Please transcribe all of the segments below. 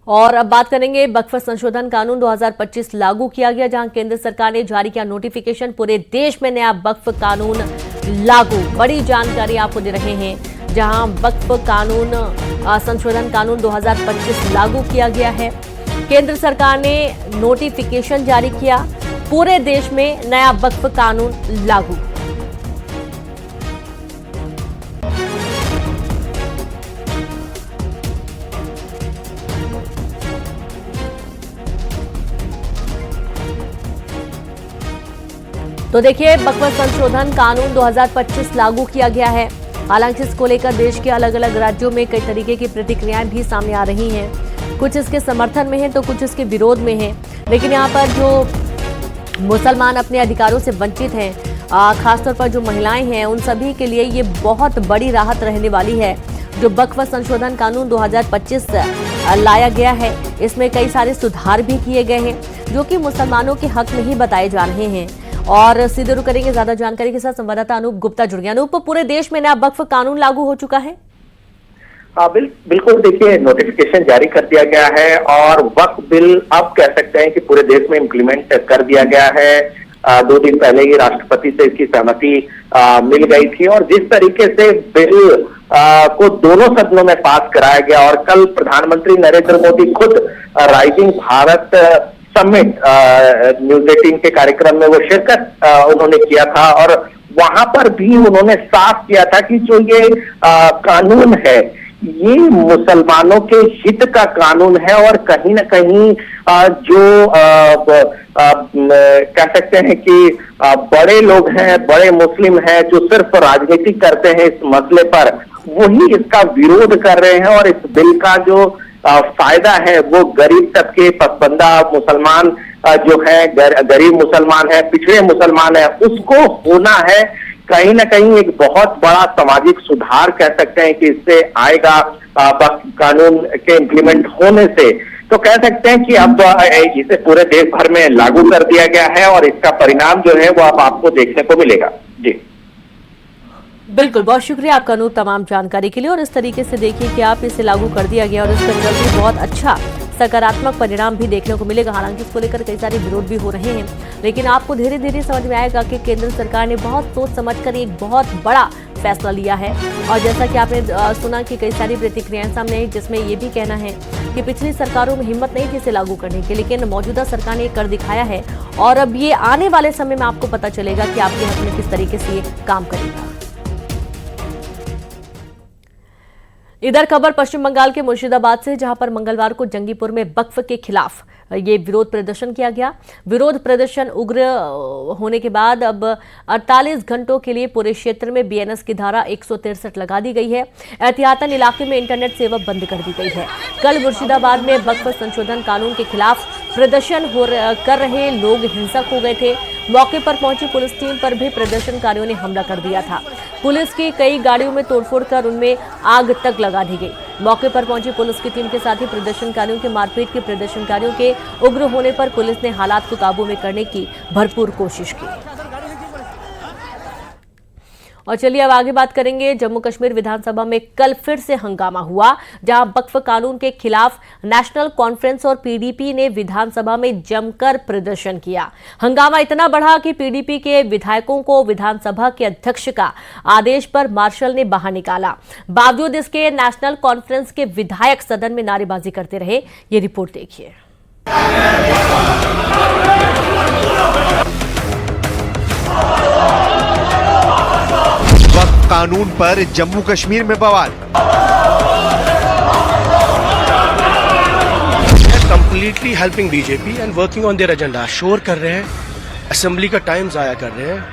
और अब बात करेंगे वक्फ संशोधन कानून 2025 लागू किया गया, जहां केंद्र सरकार ने जारी किया नोटिफिकेशन। पूरे देश में नया वक्फ कानून लागू, बड़ी जानकारी आपको दे रहे हैं। जहां वक्फ कानून संशोधन कानून 2025 लागू किया गया है, केंद्र सरकार ने नोटिफिकेशन जारी किया। पूरे देश में नया वक्फ कानून लागू। तो देखिए, वक्फ संशोधन कानून 2025 लागू किया गया है। हालांकि इसको लेकर देश के अलग अलग राज्यों में कई तरीके की प्रतिक्रियाएं भी सामने आ रही हैं। कुछ इसके समर्थन में हैं तो कुछ इसके विरोध में हैं। लेकिन यहाँ पर जो मुसलमान अपने अधिकारों से वंचित हैं, खासतौर पर जो महिलाएं हैं, उन सभी के लिए ये बहुत बड़ी राहत रहने वाली है। जो वक्फ संशोधन कानून 2025 लाया गया है, इसमें कई सारे सुधार भी किए गए हैं जो कि मुसलमानों के हक में ही बताए जा रहे हैं। और सीधे रुक करेंगे ज्यादा जानकारी के साथ संवाददाता अनूप गुप्ता जुड़ गया। अनूप, पूरे देश में नया वक्फ कानून लागू हो चुका है? बिल्कुल, देखिए, नोटिफिकेशन जारी कर दिया गया है और वक्फ बिल अब कह सकते हैं कि पूरे देश में इम्प्लीमेंट कर दिया गया है। 2 दिन पहले ही राष्ट्रपति से इसकी सहमति मिल गई थी और जिस तरीके से बिल को दोनों सदनों में पास कराया गया और कल प्रधानमंत्री नरेंद्र मोदी खुद राइजिंग भारत समिट न्यूज 18 के कार्यक्रम में वो शिरकत उन्होंने किया था और वहां पर भी उन्होंने साफ किया था कि जो ये कानून है, ये मुसलमानों के हित का कानून है और कहीं ना कहीं जो कह सकते हैं कि बड़े लोग हैं, बड़े मुस्लिम हैं जो सिर्फ राजनीति करते हैं इस मसले पर, वही इसका विरोध कर रहे हैं। और इस बिल का जो फायदा है वो गरीब तबके, पसबंदा मुसलमान जो है, गरीब मुसलमान है, पिछड़े मुसलमान है, उसको होना है। कहीं ना कहीं एक बहुत बड़ा सामाजिक सुधार कह सकते हैं कि इससे आएगा कानून के इम्प्लीमेंट होने से। तो कह सकते हैं कि अब इसे पूरे देश भर में लागू कर दिया गया है और इसका परिणाम जो है वो अब आपको देखने को मिलेगा। जी बिल्कुल, बहुत शुक्रिया आपका अनूप तमाम जानकारी के लिए। और इस तरीके से देखिए कि आप इसे लागू कर दिया गया और इसका जल्दी बहुत अच्छा सकारात्मक परिणाम भी देखने को मिलेगा। हालांकि इसको लेकर कई सारे विरोध भी हो रहे हैं, लेकिन आपको धीरे धीरे समझ में आएगा कि केंद्र सरकार ने बहुत सोच समझकर एक बहुत बड़ा फैसला लिया है। और जैसा कि आपने सुना कि कई सारी प्रतिक्रियाएं सामने आई, जिसमें ये भी कहना है कि पिछली सरकारों में हिम्मत नहीं थी इसे लागू करने की, लेकिन मौजूदा सरकार ने कर दिखाया है। और अब ये आने वाले समय में आपको पता चलेगा कि आपके हक में किस तरीके से ये काम करेगा। इधर खबर पश्चिम बंगाल के मुर्शिदाबाद से, जहां पर मंगलवार को जंगीपुर में वक्फ के खिलाफ ये विरोध प्रदर्शन किया गया। विरोध प्रदर्शन उग्र होने के बाद अब 48 घंटों के लिए पूरे क्षेत्र में बीएनएस की धारा 163 लगा दी गई है। एहतियातन इलाके में इंटरनेट सेवा बंद कर दी गई है। कल मुर्शिदाबाद में वक्फ संशोधन कानून के खिलाफ प्रदर्शन कर रहे लोग हिंसक हो गए थे। मौके पर पहुंची पुलिस टीम पर भी प्रदर्शनकारियों ने हमला कर दिया था। पुलिस की कई गाड़ियों में तोड़फोड़ कर उनमें आग तक लगा दी गई। मौके पर पहुंची पुलिस की टीम के साथ ही प्रदर्शनकारियों के मारपीट की, प्रदर्शनकारियों के उग्र होने पर पुलिस ने हालात को काबू में करने की भरपूर कोशिश की। और चलिए अब आगे बात करेंगे। जम्मू कश्मीर विधानसभा में कल फिर से हंगामा हुआ, जहां वक्फ कानून के खिलाफ नेशनल कॉन्फ्रेंस और पीडीपी ने विधानसभा में जमकर प्रदर्शन किया। हंगामा इतना बढ़ा कि पीडीपी के विधायकों को विधानसभा के अध्यक्ष का आदेश पर मार्शल ने बाहर निकाला। बावजूद इसके नेशनल कॉन्फ्रेंस के विधायक सदन में नारेबाजी करते रहे। ये रिपोर्ट देखिए। वक्फ कानून पर जम्मू कश्मीर में बवाल। Completely helping BJP and working on their agenda. शोर कर रहे हैं, असेंबली का टाइम जाया कर रहे हैं,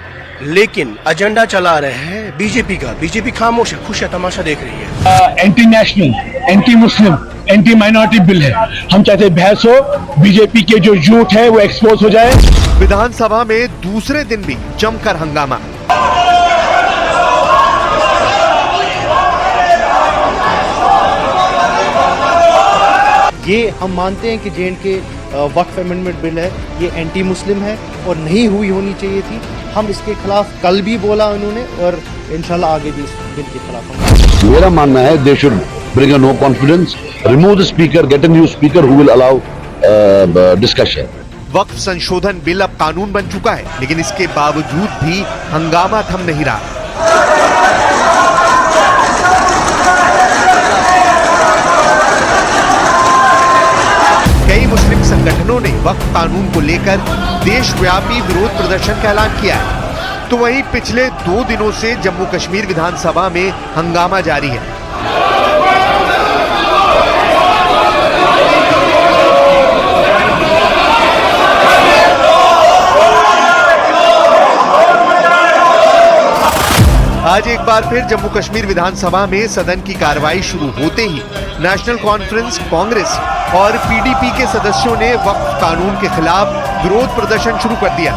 लेकिन एजेंडा चला रहे हैं बीजेपी का। बीजेपी खामोश है, खुश है, तमाशा देख रही है। Anti national, anti Muslim, anti minority bill है। हम चाहते बहस हो, बीजेपी के जो झूठ है वो एक्सपोज हो जाए। विधानसभा में दूसरे दिन भी जमकर हंगामा। ये हम मानते हैं कि जे.एंड.के वक्फ अमेंडमेंट बिल है, ये एंटी मुस्लिम है और नहीं होनी चाहिए थी। हम इसके खिलाफ कल भी बोला उन्होंने और इंशाल्लाह आगे भी बिल के खिलाफ हम मेरा मानना है they should bring a no confidence, remove the speaker, get a new speaker who will allow discussion. वक्फ संशोधन बिल अब कानून बन चुका है, लेकिन इसके बावजूद भी हंगामा थम नहीं रहा। कई मुस्लिम संगठनों ने वक्फ कानून को लेकर देशव्यापी विरोध प्रदर्शन का ऐलान किया है, तो वहीं पिछले 2 दिनों से जम्मू कश्मीर विधानसभा में हंगामा जारी है। आज एक बार फिर जम्मू कश्मीर विधानसभा में सदन की कार्रवाई शुरू होते ही नेशनल कॉन्फ्रेंस, कांग्रेस और पीडीपी के सदस्यों ने वक्फ कानून के खिलाफ विरोध प्रदर्शन शुरू कर दिया।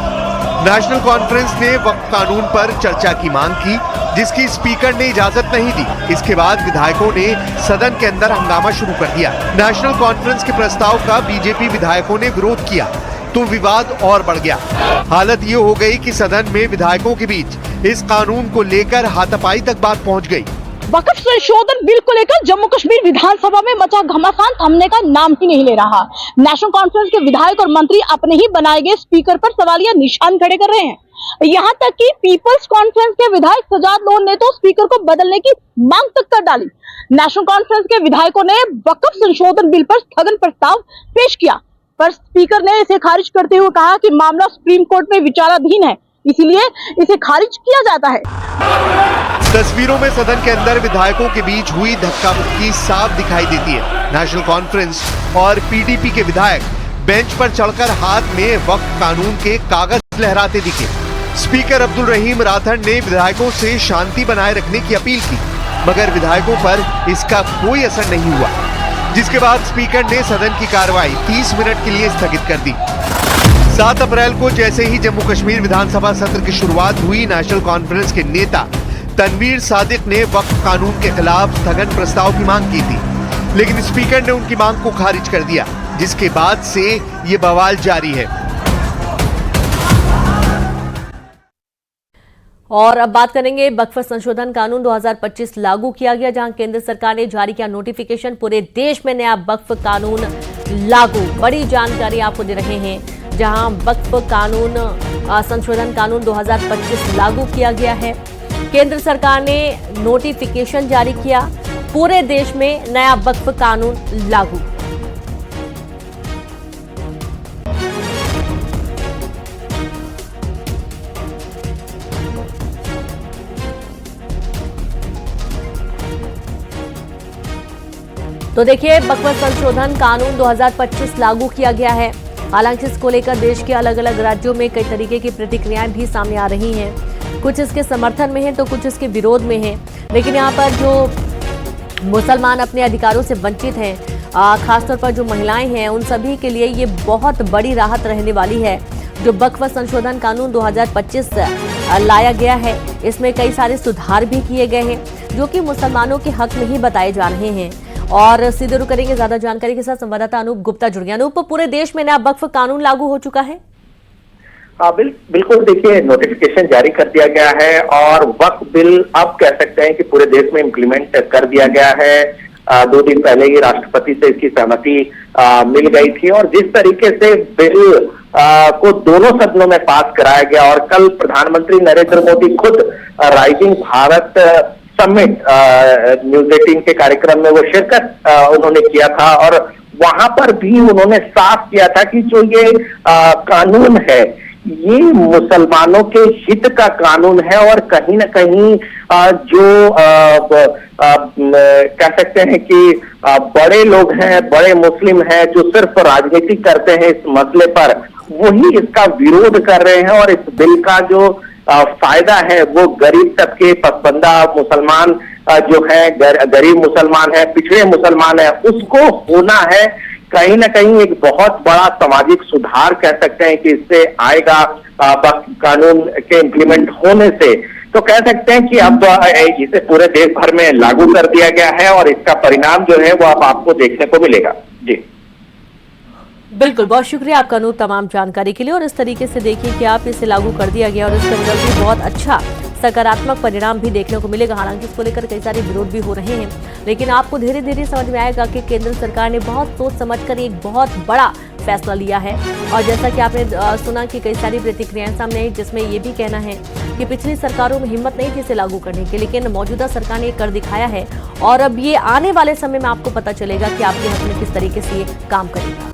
नेशनल कॉन्फ्रेंस ने वक्फ कानून पर चर्चा की मांग की, जिसकी स्पीकर ने इजाजत नहीं दी। इसके बाद विधायकों ने सदन के अंदर हंगामा शुरू कर दिया। नेशनल कॉन्फ्रेंस के प्रस्ताव का बीजेपी विधायकों ने विरोध किया, तो विवाद और बढ़ गया। हालत ये हो गई कि सदन में विधायकों के बीच इस कानून को लेकर हाथापाई तक बात पहुंच गई। वक्फ संशोधन बिल को लेकर जम्मू कश्मीर विधानसभा में मचा घमासान थमने का नाम ही नहीं ले रहा। नेशनल कॉन्फ्रेंस के विधायक और मंत्री अपने ही बनाए गए स्पीकर पर सवालिया निशान खड़े कर रहे हैं। यहाँ तक कि पीपल्स कॉन्फ्रेंस के विधायक सजाद लोन ने तो स्पीकर को बदलने की मांग तक कर डाली। नेशनल कॉन्फ्रेंस के विधायकों ने वक्फ संशोधन बिल पर स्थगन प्रस्ताव पेश किया, पर स्पीकर ने इसे खारिज करते हुए कहा कि मामला सुप्रीम कोर्ट में विचाराधीन है, इसीलिए इसे खारिज किया जाता है। तस्वीरों में सदन के अंदर विधायकों के बीच हुई धक्का मुक्की साफ दिखाई देती है। नेशनल कॉन्फ्रेंस और पीडीपी के विधायक बेंच पर चढ़कर हाथ में वक्फ कानून के कागज लहराते दिखे। स्पीकर अब्दुल रहीम राठौड़ ने विधायकों से शांति बनाए रखने की अपील की, मगर विधायकों पर इसका कोई असर नहीं हुआ, जिसके बाद स्पीकर ने सदन की कार्रवाई 30 मिनट के लिए स्थगित कर दी। 7 अप्रैल को जैसे ही जम्मू कश्मीर विधानसभा सत्र की शुरुआत हुई, नेशनल कॉन्फ्रेंस के नेता तनवीर सादिक ने वक्फ कानून के खिलाफ स्थगन प्रस्ताव की मांग की थी, लेकिन स्पीकर ने उनकी मांग को खारिज कर दिया, जिसके बाद से ये बवाल जारी है। और अब बात करेंगे वक्फ संशोधन कानून 2025 लागू किया गया, जहां केंद्र सरकार ने जारी किया नोटिफिकेशन। पूरे देश में नया वक्फ कानून लागू। बड़ी जानकारी आपको दे रहे हैं, जहां वक्फ कानून संशोधन कानून 2025 लागू किया गया है। केंद्र सरकार ने नोटिफिकेशन जारी किया, पूरे देश में नया वक्फ कानून लागू। तो देखिए, वक्फ संशोधन कानून 2025 लागू किया गया है। हालांकि इसको लेकर देश के अलग अलग राज्यों में कई तरीके की प्रतिक्रियाएं भी सामने आ रही हैं। कुछ इसके समर्थन में हैं तो कुछ इसके विरोध में हैं। लेकिन यहाँ पर जो मुसलमान अपने अधिकारों से वंचित हैं, खासतौर पर जो महिलाएं हैं, उन सभी के लिए ये बहुत बड़ी राहत रहने वाली है। जो वक्फ संशोधन कानून 2025 लाया गया है, इसमें कई सारे सुधार भी किए गए हैं, जो कि मुसलमानों के हक में ही बताए जा रहे हैं। और सीधे रुक करेंगे ज्यादा जानकारी के साथ संवाददाता अनूप गुप्ता जुड़ गया। अनूप, पूरे देश में नया वक्फ कानून लागू हो चुका है? बिल्कुल, देखिए, नोटिफिकेशन जारी कर दिया गया है और वक्फ बिल अब कह सकते हैं कि पूरे देश में इम्प्लीमेंट कर दिया गया है। 2 दिन पहले ही राष्ट्रपति से इसकी सहमति मिल गई थी और जिस तरीके से बिल को दोनों सदनों में पास कराया गया और कल प्रधानमंत्री नरेंद्र मोदी खुद राइजिंग भारत समिट न्यूज 18 के कार्यक्रम में वो शिरकत उन्होंने किया था और वहां पर भी उन्होंने साफ किया था कि जो ये कानून है, ये मुसलमानों के हित का कानून है और कहीं ना कहीं जो कह सकते हैं कि बड़े लोग हैं, बड़े मुस्लिम हैं, जो सिर्फ राजनीति करते हैं इस मसले पर, वही इसका विरोध कर रहे हैं। और इस बिल का जो फायदा है वो गरीब तबके, पसबंदा मुसलमान जो है, गरीब मुसलमान है, पिछड़े मुसलमान है, उसको होना है। कहीं ना कहीं एक बहुत बड़ा सामाजिक सुधार कह सकते हैं कि इससे आएगा कानून के इम्प्लीमेंट होने से। तो कह सकते हैं कि अब इसे पूरे देश भर में लागू कर दिया गया है और इसका परिणाम जो है वो अब आपको देखने को मिलेगा। जी बिल्कुल, बहुत शुक्रिया आपका अनूप तमाम जानकारी के लिए। और इस तरीके से देखिए कि आप इसे लागू कर दिया गया और इसका रिजल्ट भी बहुत अच्छा सकारात्मक परिणाम भी देखने को मिलेगा। हालांकि इसको लेकर कई सारे विरोध भी हो रहे हैं, लेकिन आपको धीरे धीरे समझ में आएगा कि केंद्र सरकार ने बहुत सोच समझकर एक बहुत बड़ा फैसला लिया है। और जैसा कि आपने सुना कि कई सारी प्रतिक्रियाएं सामने आई, जिसमें ये भी कहना है कि पिछली सरकारों में हिम्मत नहीं थी इसे लागू करने की, लेकिन मौजूदा सरकार ने ये कर दिखाया है और अब ये आने वाले समय में आपको पता चलेगा कि आपके हक में किस तरीके से ये काम करेगा।